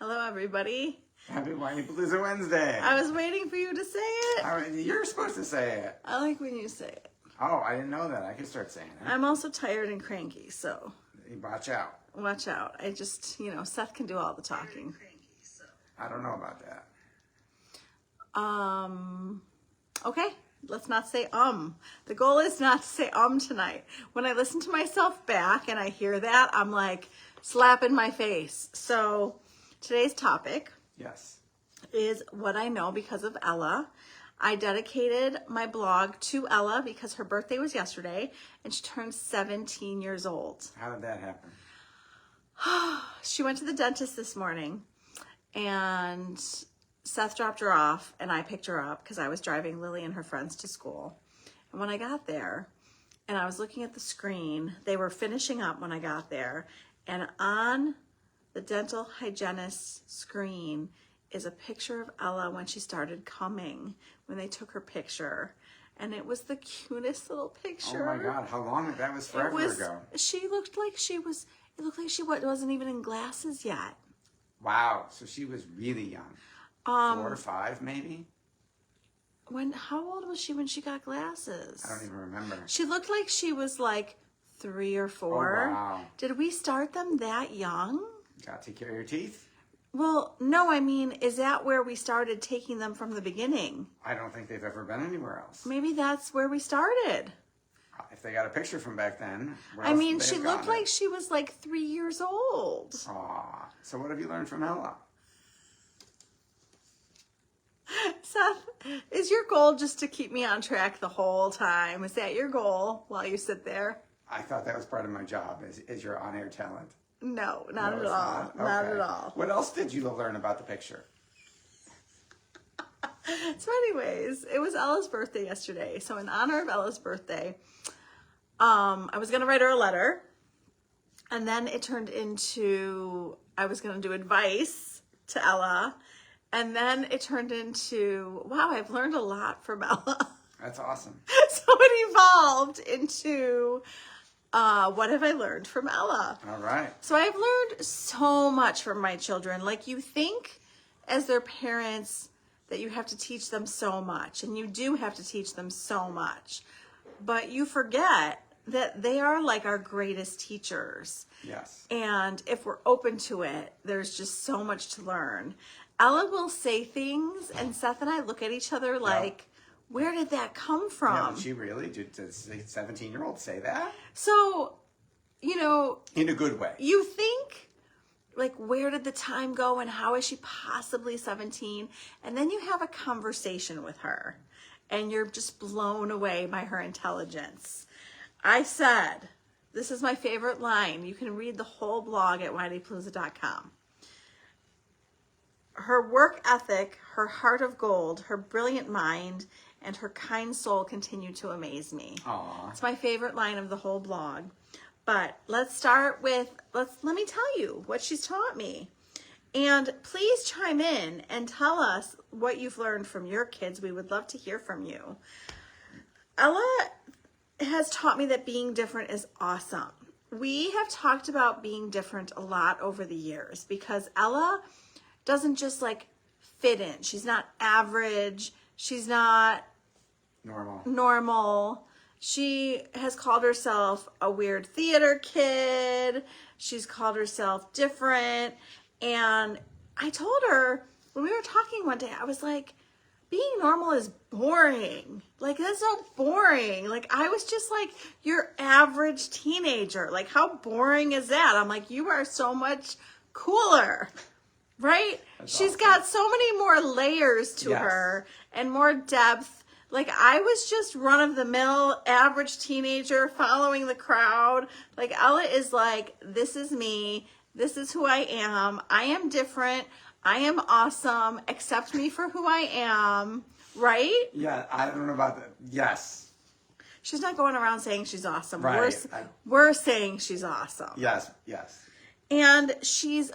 Hello, everybody. Happy Whiny Palooza Wednesday. I was waiting for you to say it. All right, you're supposed to say it. I like when you say it. Oh, I didn't know that. I could start saying it. I'm also tired and cranky, so Watch out. watch out. I just, Seth can do all the talking. I don't know about that. Okay, let's not say The goal is not to say tonight. When I listen to myself back and I hear that, I'm like slapping my face. So today's topic Yes. is what I know because of Ella. I dedicated my blog to Ella because her birthday was yesterday and she turned 17 years old. How did that happen? She went to the dentist this morning and Seth dropped her off and I picked her up because I was driving Lily and her friends to school. And when I got there and I was looking at the screen, they were finishing up when I got there, and on the dental hygienist's screen is a picture of Ella when she started coming, when they took her picture. And it was the cutest little picture. Oh my God, how long? That was forever ago. She looked like she wasn't even in glasses yet. Wow, so she was really young. 4 or 5 maybe? How old was she when she got glasses? I don't even remember. She looked like she was like 3 or 4. Oh, wow. Did we start them that young? Gotta take care of your teeth? Well, no, I mean, is that where we started taking them from the beginning? I don't think they've ever been anywhere else. Maybe that's where we started. If they got a picture from back then, where I else mean, would they she have looked gotten like it? she was like 3 years old. Aw. So what have you learned from Ella? Seth, is your goal just to keep me on track the whole time? Is that your goal while you sit there? I thought that was part of my job as your on-air talent. No, not No, at it's all. Not at all. What else did you learn about the picture? So anyways, it was Ella's birthday yesterday. So in honor of Ella's birthday, I was going to write her a letter. And then it turned into, I was going to do advice to Ella. And then it turned into, wow, I've learned a lot from Ella. That's awesome. So it evolved into, what have I learned from Ella? All right. So I've learned so much from my children. Like, you think as their parents that you have to teach them so much, and you do have to teach them so much, but you forget that they are like our greatest teachers. Yes. And if we're open to it, there's just so much to learn. Ella will say things, and Seth and I look at each other like, where did that come from? Yeah, did she really? Did a 17-year-old say that? So, In a good way. you think, like, where did the time go and how is she possibly 17? And then you have a conversation with her and you're just blown away by her intelligence. I said, this is my favorite line. You can read the whole blog at whinypalooza.com. Her work ethic, her heart of gold, her brilliant mind, and her kind soul continue to amaze me. Aw. It's my favorite line of the whole blog. But let's start with, let me tell you what she's taught me. And please chime in and tell us what you've learned from your kids. We would love to hear from you. Ella has taught me that being different is awesome. We have talked about being different a lot over the years because Ella doesn't just like fit in. She's not average. She's not normal. She has called herself a weird theater kid. She's called herself different. And I told her when we were talking one day, I was like, being normal is boring. Like, that's so boring. Like, I was just like your average teenager. Like, how boring is that? I'm like, you are so much cooler. Right? She's awesome. got so many more layers to her and more depth. Like, I was just run-of-the-mill, average teenager following the crowd. Like, Ella is like, this is me. This is who I am. I am different. I am awesome. Accept me for who I am. Right? Yeah, I don't know about that. Yes. She's not going around saying she's awesome. Right. We're saying she's awesome. Yes, yes. And she's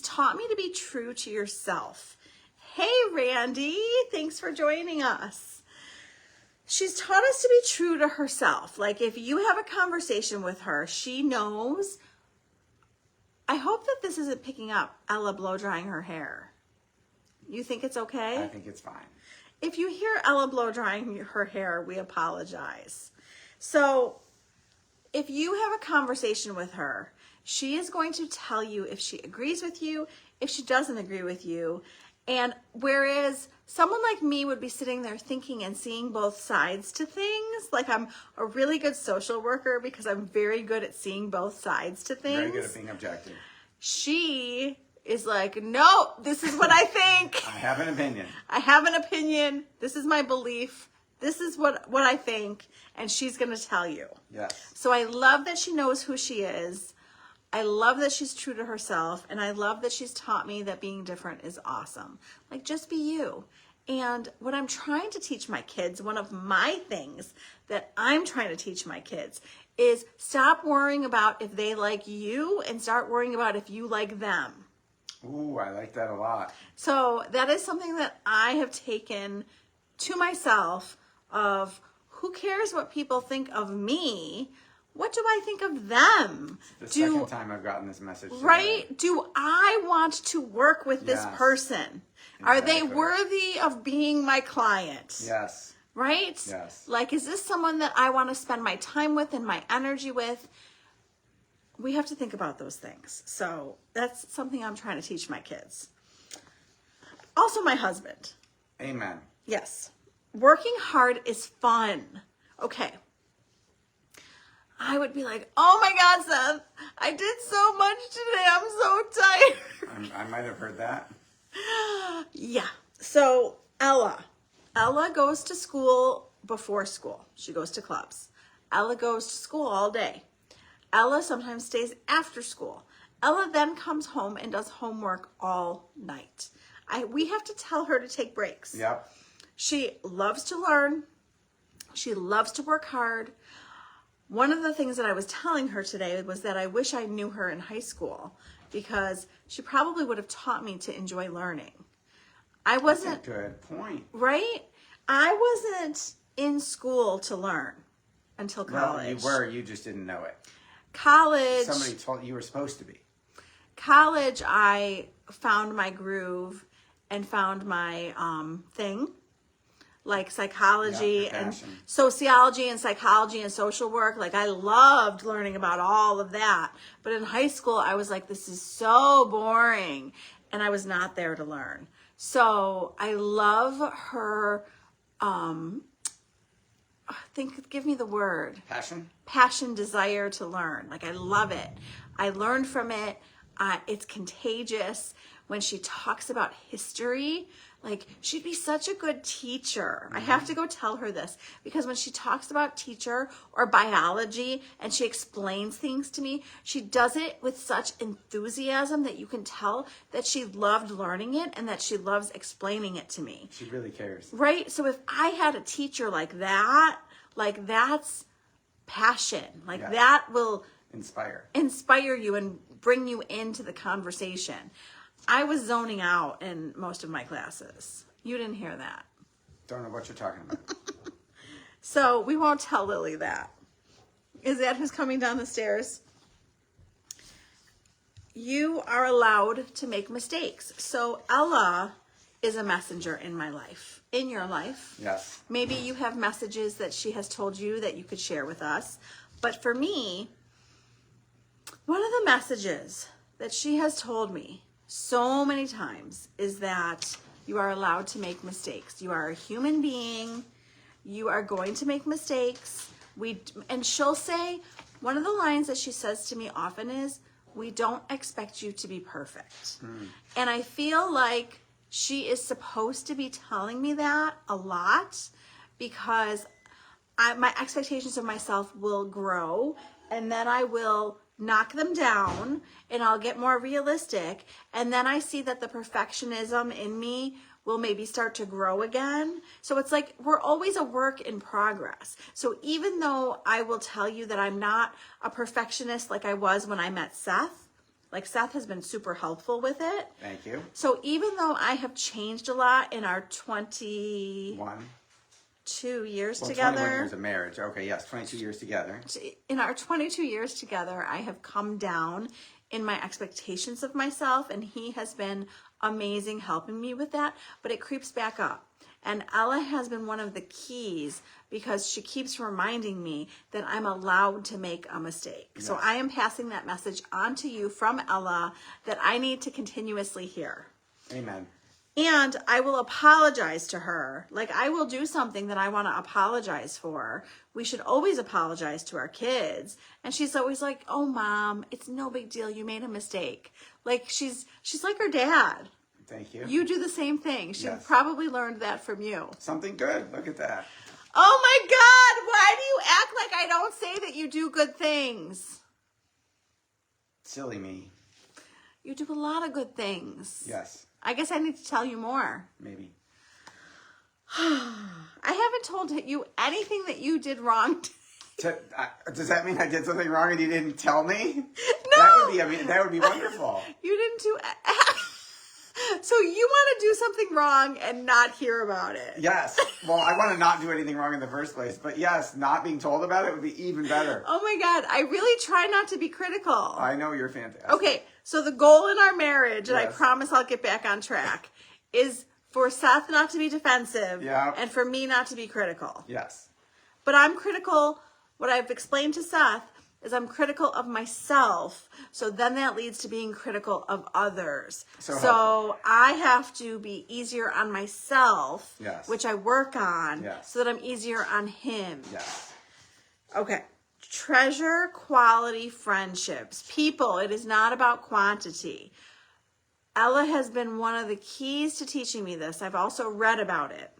taught me to be true to yourself. Hey, Randy, thanks for joining us. She's taught us to be true to herself. Like, if you have a conversation with her, she knows I hope that this isn't picking up Ella blow drying her hair. You think it's okay? I think it's fine. If you hear Ella blow drying her hair, we apologize. So if you have a conversation with her, she is going to tell you if she agrees with you, if she doesn't agree with you. And whereas someone like me would be sitting there thinking and seeing both sides to things, like I'm a really good social worker because I'm very good at seeing both sides to things. Very good at being objective. She is like, no, this is what I think. I have an opinion. I have an opinion. This is my belief. This is what I think. And she's going to tell you. Yes. So I love that she knows who she is. I love that she's true to herself. And I love that she's taught me that being different is awesome. Like, just be you. And what I'm trying to teach my kids, one of my things that I'm trying to teach my kids is stop worrying about if they like you and start worrying about if you like them. Ooh, I like that a lot. So that is something that I have taken to myself of who cares what people think of me? What do I think of them? The second time I've gotten this message today. Right? Do I want to work with this person? Are they worthy of being my client? Yes. Right? Yes. Like, is this someone that I want to spend my time with and my energy with? We have to think about those things. So that's something I'm trying to teach my kids. Also, my husband. Amen. Yes. Working hard is fun. Okay. I would be like, oh my God, Seth, I did so much today. I'm so tired. I might have heard that. Yeah. So Ella goes to school before school. She goes to clubs. Ella goes to school all day. Ella sometimes stays after school. Ella then comes home and does homework all night. We have to tell her to take breaks. Yep. She loves to learn. She loves to work hard. One of the things that I was telling her today was that I wish I knew her in high school because she probably would have taught me to enjoy learning. I wasn't. That's a good point. Right? I wasn't in school to learn until college. Well, you were. You just didn't know it. College. Somebody told you were supposed to be. College, I found my groove and found my thing. Like psychology and sociology and psychology and social work. Like I loved learning about all of that. But in high school, I was like, this is so boring. And I was not there to learn. So I love her, give me the word. Passion, desire to learn. Like I love it. I learned from it. It's contagious. When she talks about history, like she'd be such a good teacher. I have to go tell her this because when she talks about teacher or biology and she explains things to me, she does it with such enthusiasm that you can tell that she loved learning it and that she loves explaining it to me. She really cares. Right? So if I had a teacher like that, like that's passion. Like that will inspire you and bring you into the conversation. I was zoning out in most of my classes. You didn't hear that. Don't know what you're talking about. So we won't tell Lily that. Is that who's coming down the stairs? You are allowed to make mistakes. So Ella is a messenger in my life, in your life. Yes. Maybe you have messages that she has told you that you could share with us. But for me, one of the messages that she has told me so many times is that you are allowed to make mistakes. You are a human being. You are going to make mistakes. And she'll say, one of the lines that she says to me often is, we don't expect you to be perfect. And I feel like she is supposed to be telling me that a lot because my expectations of myself will grow and then I will knock them down and I'll get more realistic. And then I see that the perfectionism in me will maybe start to grow again. So it's like we're always a work in progress. So even though I will tell you that I'm not a perfectionist like I was when I met Seth, like Seth has been super helpful with it. Thank you. So even though I have changed a lot in our 22 years together. 21 years of marriage. Okay, yes, 22 years together. In our 22 years together, I have come down in my expectations of myself, and he has been amazing helping me with that, but it creeps back up. And Ella has been one of the keys because she keeps reminding me that I'm allowed to make a mistake. Yes. So I am passing that message on to you from Ella that I need to continuously hear. Amen. And I will apologize to her. Like, I will do something that I want to apologize for. We should always apologize to our kids. And she's always like, oh, Mom, it's no big deal. You made a mistake. Like, she's like her dad. Thank you. You do the same thing. She Yes. probably learned that from you. Something good. Look at that. Oh, my God. Why do you act like I don't say that you do good things? Silly me. You do a lot of good things. Yes. I guess I need to tell you more. Maybe. I haven't told you anything that you did wrong. Does that mean I did something wrong and you didn't tell me? No. That would be wonderful. You didn't do. So you want to do something wrong and not hear about it? Yes. Well, I want to not do anything wrong in the first place, but yes, not being told about it would be even better. Oh my God! I really try not to be critical. I know you're fantastic. Okay, so the goal in our marriage, and I Yes. promise I'll get back on track, is for Seth not to be defensive, Yeah. and for me not to be critical. Yes. But I'm critical. What I've explained to Seth is I'm critical of myself. So then that leads to being critical of others. So I have to be easier on myself, Yes. which I work on, Yes. so that I'm easier on him. Yes. Okay. Treasure quality friendships. People, it is not about quantity. Ella has been one of the keys to teaching me this. I've also read about it.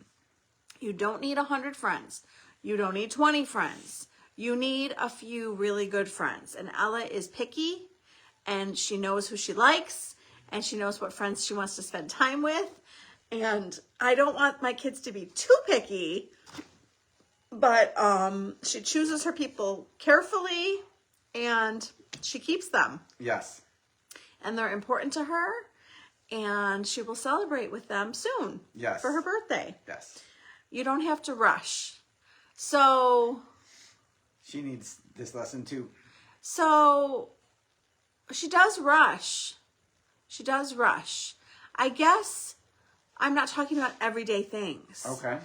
You don't need 100 friends. You don't need 20 friends. You need a few really good friends. And Ella is picky, and she knows who she likes, and she knows what friends she wants to spend time with. And I don't want my kids to be too picky, but she chooses her people carefully, and she keeps them. Yes. And they're important to her, and she will celebrate with them soon. Yes. For her birthday. Yes. You don't have to rush. So she needs this lesson too. So she does rush. She does rush. I guess I'm not talking about everyday things. Okay.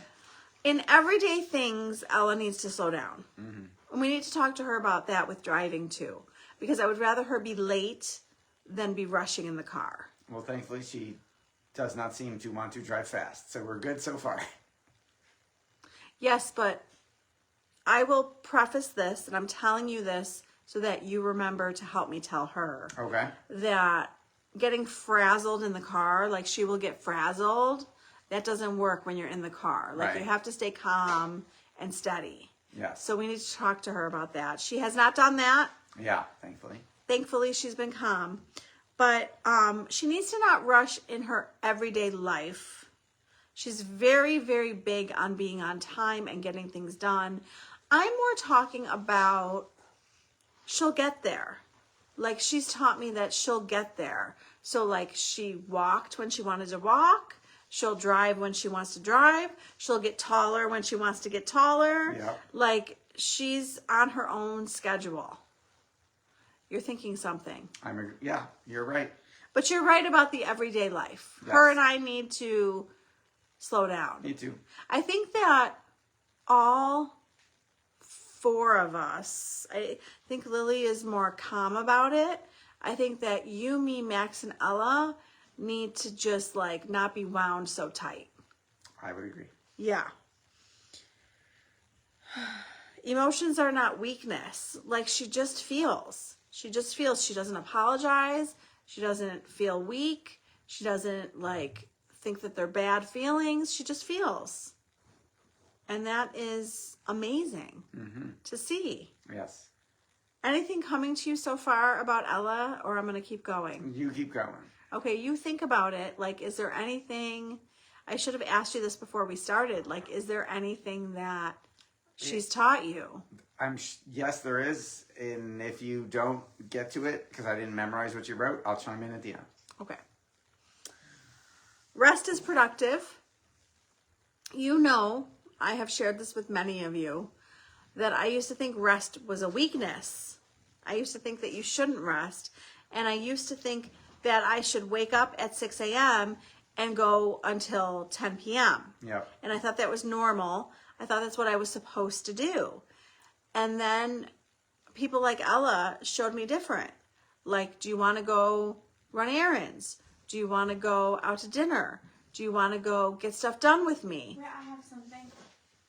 In everyday things, Ella needs to slow down. Mm-hmm. And we need to talk to her about that with driving too. Because I would rather her be late than be rushing in the car. Well, thankfully, she does not seem to want to drive fast. So we're good so far. Yes, but I will preface this, and I'm telling you this so that you remember to help me tell her. Okay. That getting frazzled in the car, like she will get frazzled, that doesn't work when you're in the car. Like, right. You have to stay calm and steady. Yes. So we need to talk to her about that. She has not done that. Yeah, thankfully. Thankfully, she's been calm. But she needs to not rush in her everyday life. She's very, very big on being on time and getting things done. I'm more talking about she'll get there. Like, she's taught me that she'll get there. So, like, she walked when she wanted to walk. She'll drive when she wants to drive. She'll get taller when she wants to get taller. Yep. Like, she's on her own schedule. You're thinking something. Yeah, you're right. But you're right about the everyday life. Yes. Her and I need to slow down. Me too. I think that all four of us, I think Lily is more calm about it. I think that you, me, Max, and Ella need to just like not be wound so tight. I would agree. Yeah. Emotions are not weakness. Like, she just feels. She just feels. She doesn't apologize. She doesn't feel weak. She doesn't like think that they're bad feelings. She just feels. And that is amazing to see. Yes. Anything coming to you so far about Ella, or I'm going to keep going? You keep going. Okay, you think about it. Like, is there anything, I should have asked you this before we started. Like, is there anything that she's taught you? Yes, there is. And if you don't get to it, because I didn't memorize what you wrote, I'll chime in at the end. Okay. Rest is productive. You know, I have shared this with many of you, that I used to think rest was a weakness. I used to think that you shouldn't rest. And I used to think that I should wake up at 6 a.m. and go until 10 p.m. Yep. And I thought that was normal. I thought that's what I was supposed to do. And then people like Ella showed me different. Like, do you want to go run errands? Do you want to go out to dinner? Do you want to go get stuff done with me? Wait, I have something.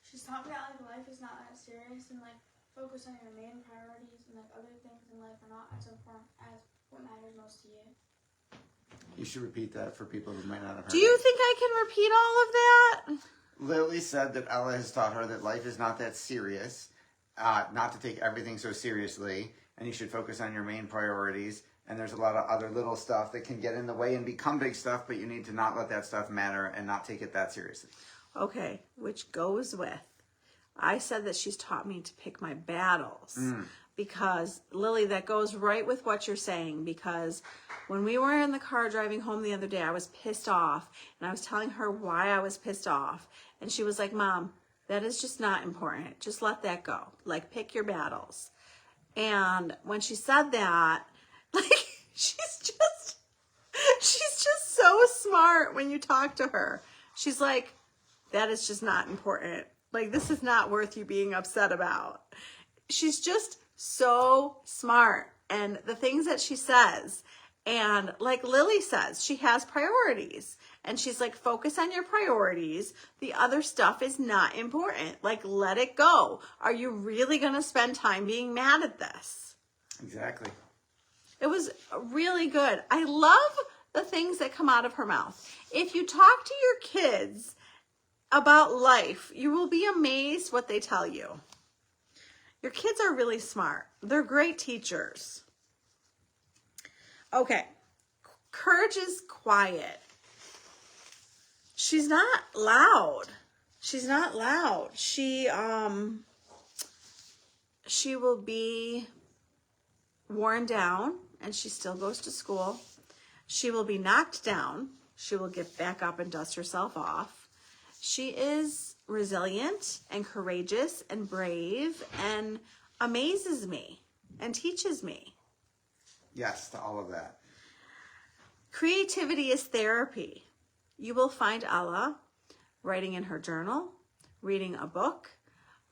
She's taught me that like life is not that serious and like focus on your main priorities and like other things in life are not as important as what matters most to you. You should repeat that for people who might not have heard Do you it. think I can repeat all of that? Lily said that Ella has taught her that life is not that serious, not to take everything so seriously, and you should focus on your main priorities. And there's a lot of other little stuff that can get in the way and become big stuff, but you need to not let that stuff matter and not take it that seriously. Okay, which goes with, I said that she's taught me to pick my battles. Because, Lily, that goes right with what you're saying. Because when we were in the car driving home the other day, I was pissed off. And I was telling her why I was pissed off. And she was like, Mom, that is just not important. Just let that go. Like, pick your battles. And when she said that, like, she's just so smart when you talk to her. She's like, that is just not important. Like, this is not worth you being upset about. She's just so smart. And the things that she says, and like Lily says, she has priorities. And she's like, focus on your priorities. The other stuff is not important. Like, let it go. Are you really going to spend time being mad at this? Exactly. It was really good. I love the things that come out of her mouth. If you talk to your kids about life, you will be amazed what they tell you. Your kids are really smart. They're great teachers. Okay. Courage is quiet. She's not loud. She's not loud. She will be worn down, and she still goes to school. She will be knocked down. She will get back up and dust herself off. She is resilient and courageous and brave and amazes me and teaches me. Yes, to all of that. Creativity is therapy. You will find Ella writing in her journal, reading a book,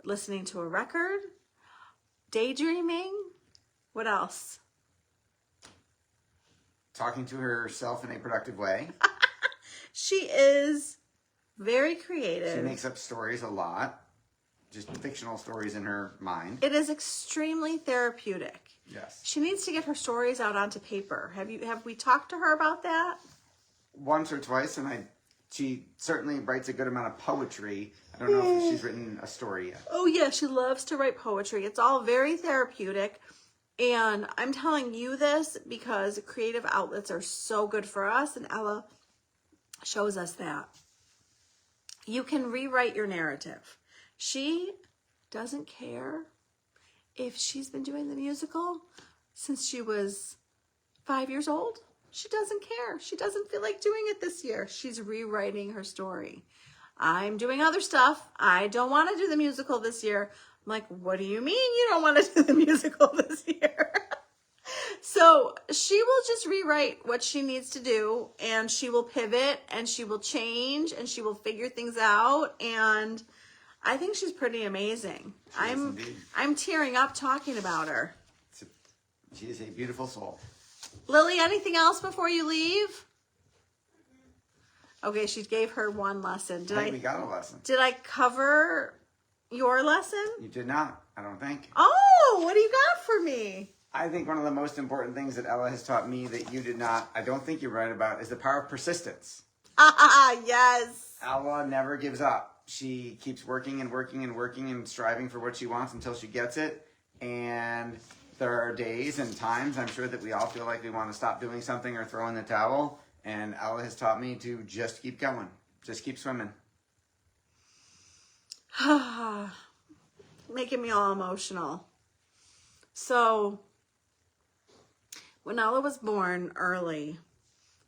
listening to a record, daydreaming. What else? Talking to herself in a productive way. She is very creative. She makes up stories a lot. Just fictional stories in her mind. It is extremely therapeutic. Yes. She needs to get her stories out onto paper. Have we talked to her about that? Once or twice, and she certainly writes a good amount of poetry. I don't know if she's written a story yet. Oh yeah, she loves to write poetry. It's all very therapeutic. And I'm telling you this because creative outlets are so good for us, and Ella shows us that. You can rewrite your narrative. She doesn't care if she's been doing the musical since she was 5 years old. She doesn't care. She doesn't feel like doing it this year. She's rewriting her story. I'm doing other stuff. I don't want to do the musical this year. I'm like, what do you mean you don't want to do the musical this year? So she will just rewrite what she needs to do, and she will pivot, and she will change, and she will figure things out. And I think she's pretty amazing. I'm tearing up talking about her. She is a beautiful soul. Lily, anything else before you leave? Okay, she gave her one lesson. I think we got a lesson. Did I cover your lesson? You did not, I don't think. Oh, what do you got for me? I think one of the most important things that Ella has taught me that you did not, I don't think you're right about, is the power of persistence. Yes. Ella never gives up. She keeps working and working and working and striving for what she wants until she gets it. And there are days and times, I'm sure, that we all feel like we want to stop doing something or throw in the towel. And Ella has taught me to just keep going. Just keep swimming. Making me all emotional. So, when Ella was born early,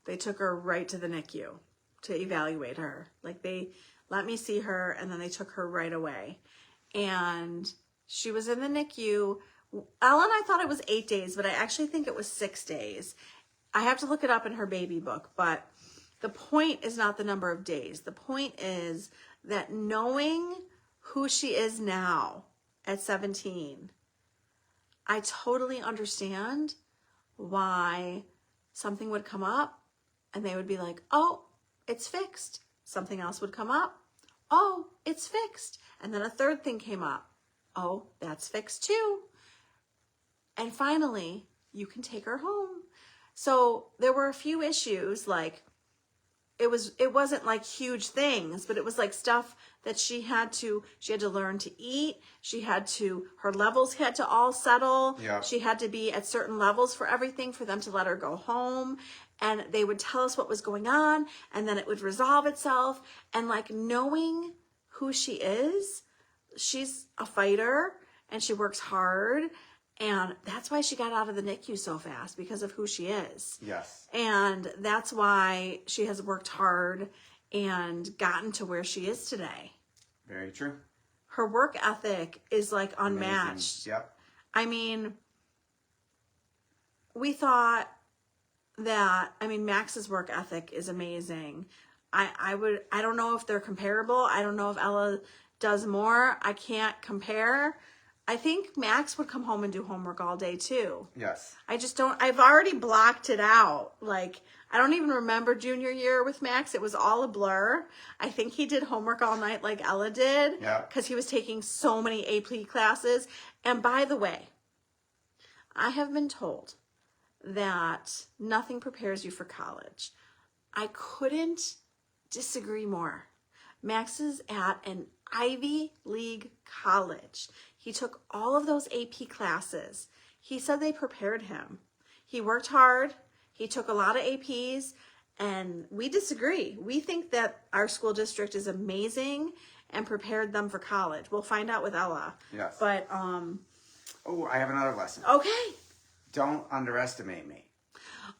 they took her right to the NICU to evaluate her. Like, they let me see her, and then they took her right away. And she was in the NICU Ellen, I thought it was 8 days, but I actually think it was 6 days. I have to look it up in her baby book, but the point is not the number of days. The point is that knowing who she is now at 17, I totally understand why something would come up and they would be like, oh, it's fixed. Something else would come up. Oh, it's fixed. And then a third thing came up. Oh, that's fixed too. And finally, you can take her home. So there were a few issues, like it wasn't like huge things, but it was like stuff that she had to learn to eat. Her levels had to all settle. Yeah. She had to be at certain levels for everything for them to let her go home. And they would tell us what was going on, and then it would resolve itself. And like knowing who she is, she's a fighter and she works hard. And that's why she got out of the NICU so fast, because of who she is. Yes. And that's why she has worked hard and gotten to where she is today. Very true. Her work ethic is like unmatched. Amazing. Yep. I mean, we thought that, Max's work ethic is amazing. I don't know if they're comparable. I don't know if Ella does more. I can't compare. I think Max would come home and do homework all day too. Yes. I've already blocked it out. Like, I don't even remember junior year with Max. It was all a blur. I think he did homework all night like Ella did. Yeah. Because he was taking so many AP classes. And by the way, I have been told that nothing prepares you for college. I couldn't disagree more. Max is at an Ivy League college. He took all of those AP classes. He said they prepared him. He worked hard. He took a lot of APs, and we disagree. We think that our school district is amazing and prepared them for college. We'll find out with Ella. Yes. But, Oh, I have another lesson. okay. Don't underestimate me.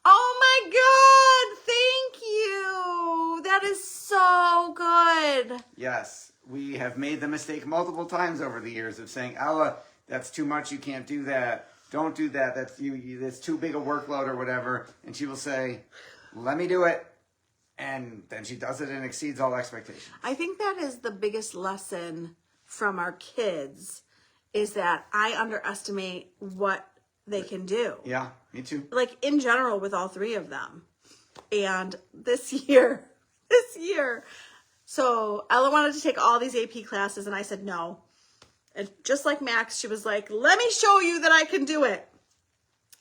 Oh my God, thank you. That is so good. Yes, we have made the mistake multiple times over the years of saying, Ella, that's too much. You can't do that. Don't do that. That's that's too big a workload or whatever. And she will say, let me do it. And then she does it and exceeds all expectations. I think that is the biggest lesson from our kids, is that I underestimate what they can do. Yeah, me too. Like in general with all three of them. And this year, so Ella wanted to take all these AP classes and I said no. And just like Max, she was like, let me show you that I can do it.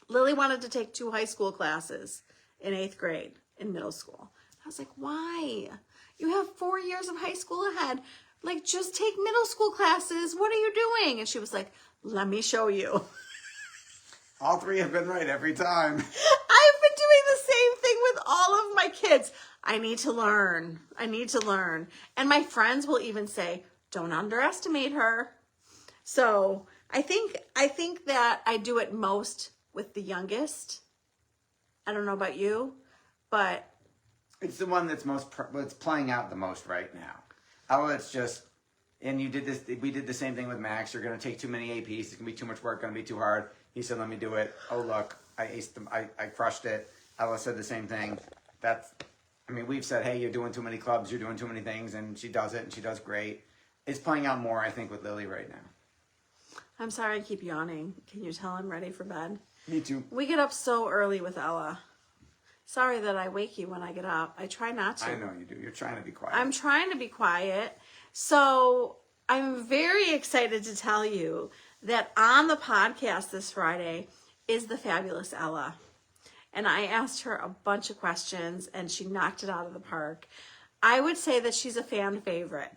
Lily wanted to take 2 high school classes in 8th grade in middle school. I was like, why? You have 4 years of high school ahead. Like, just take middle school classes. What are you doing? And she was like, let me show you. All three have been right every time. I've been doing the same thing with all of my kids. I need to learn. And my friends will even say, don't underestimate her. So I think that I do it most with the youngest. I don't know about you, but It's the one that's it's playing out the most right now. Ella, it's just, and we did the same thing with Max. You're going to take too many APs. It's going to be too much work, going to be too hard. He said, let me do it. Oh, look, I aced them. I crushed it. Ella said the same thing. We've said, hey, you're doing too many clubs. You're doing too many things. And she does it, and she does great. It's playing out more, I think, with Lily right now. I'm sorry I keep yawning. Can you tell I'm ready for bed? Me too. We get up so early with Ella. Sorry that I wake you when I get up. I try not to. I know you do. You're trying to be quiet. I'm trying to be quiet. So I'm very excited to tell you that on the podcast this Friday is the fabulous Ella. And I asked her a bunch of questions and she knocked it out of the park. I would say that she's a fan favorite.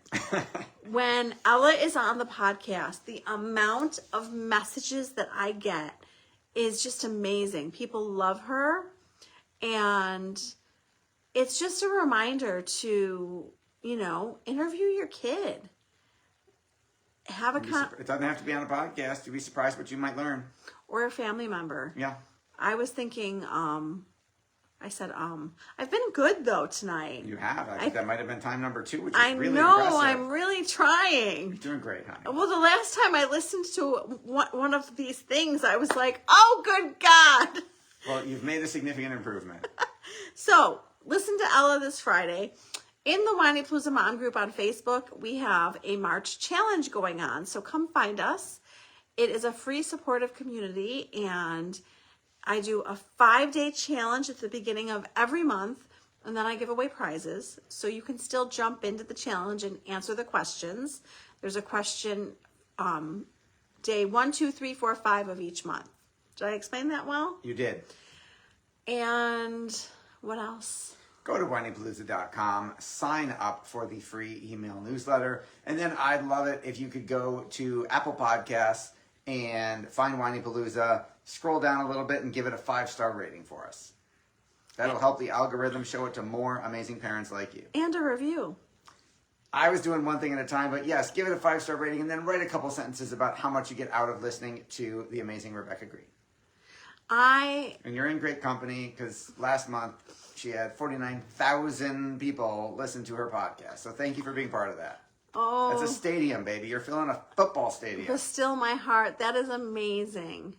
When Ella is on the podcast, the amount of messages that I get is just amazing. People love her. And it's just a reminder to, interview your kid. It doesn't have to be on a podcast. You'd be surprised what you might learn. Or a family member. Yeah. I was thinking I said, I've been good though tonight. You have. I think that might have been time number 2, which is I really know, impressive. I'm really trying. You're doing great, honey. Well, the last time I listened to one of these things, I was like, oh, good God. Well, you've made a significant improvement. So, listen to Ella this Friday. In the Whiny Palooza Mom group on Facebook, we have a March challenge going on. So come find us. It is a free supportive community, and I do a 5-day challenge at the beginning of every month, and then I give away prizes. So you can still jump into the challenge and answer the questions. There's a question day 1, 2, 3, 4, 5 of each month. Did I explain that well? You did. And what else? Go to whinypalooza.com, sign up for the free email newsletter, and then I'd love it if you could go to Apple Podcasts and find Whiny Palooza, scroll down a little bit, and give it a 5-star rating for us. That'll help the algorithm show it to more amazing parents like you. And a review. I was doing one thing at a time, but yes, give it a 5-star rating, and then write a couple sentences about how much you get out of listening to the amazing Rebecca Greene. And you're in great company, because last month she had 49,000 people listen to her podcast. So thank you for being part of that. Oh, That's a stadium, baby. You're filling a football stadium. but still my heart. That is amazing.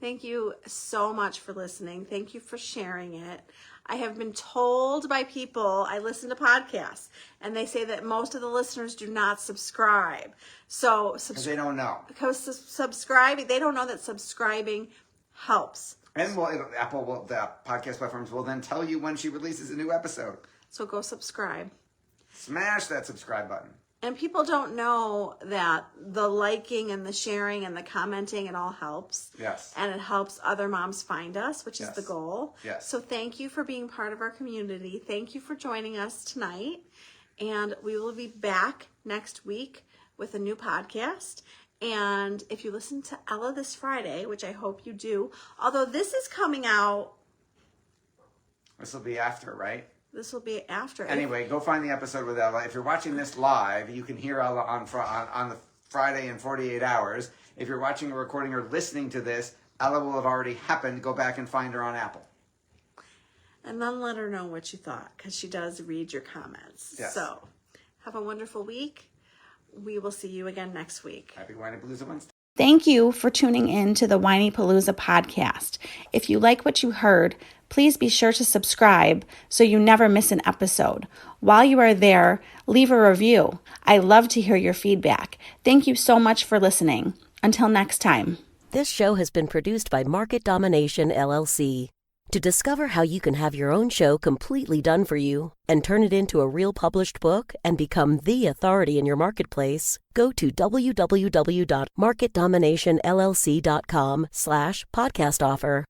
Thank you so much for listening. Thank you for sharing it. I have been told by people, I listen to podcasts, and they say that most of the listeners do not subscribe. So Because they don't know. because subscribing, they don't know that subscribing helps. And the podcast platforms will then tell you when she releases a new episode. So go subscribe. Smash that subscribe button. And people don't know that the liking and the sharing and the commenting, it all helps. Yes. And it helps other moms find us, which is Yes. the goal. Yes. So thank you for being part of our community. Thank you for joining us tonight. And we will be back next week with a new podcast. And if you listen to Ella this Friday, which I hope you do, although this is coming out, This will be after, right? this will be after. Anyway, go find the episode with Ella. If you're watching this live, you can hear Ella on the Friday in 48 hours. If you're watching a recording or listening to this, Ella will have already happened. Go back and find her on Apple. And then let her know what you thought, because she does read your comments. Yes. So have a wonderful week. We will see you again next week. Happy Whiny Palooza Wednesday. Thank you for tuning in to the Whiny Palooza podcast. If you like what you heard, please be sure to subscribe so you never miss an episode. While you are there, leave a review. I love to hear your feedback. Thank you so much for listening. Until next time. This show has been produced by Market Domination, LLC. To discover how you can have your own show completely done for you and turn it into a real published book and become the authority in your marketplace, go to www.marketdominationllc.com/podcast offer.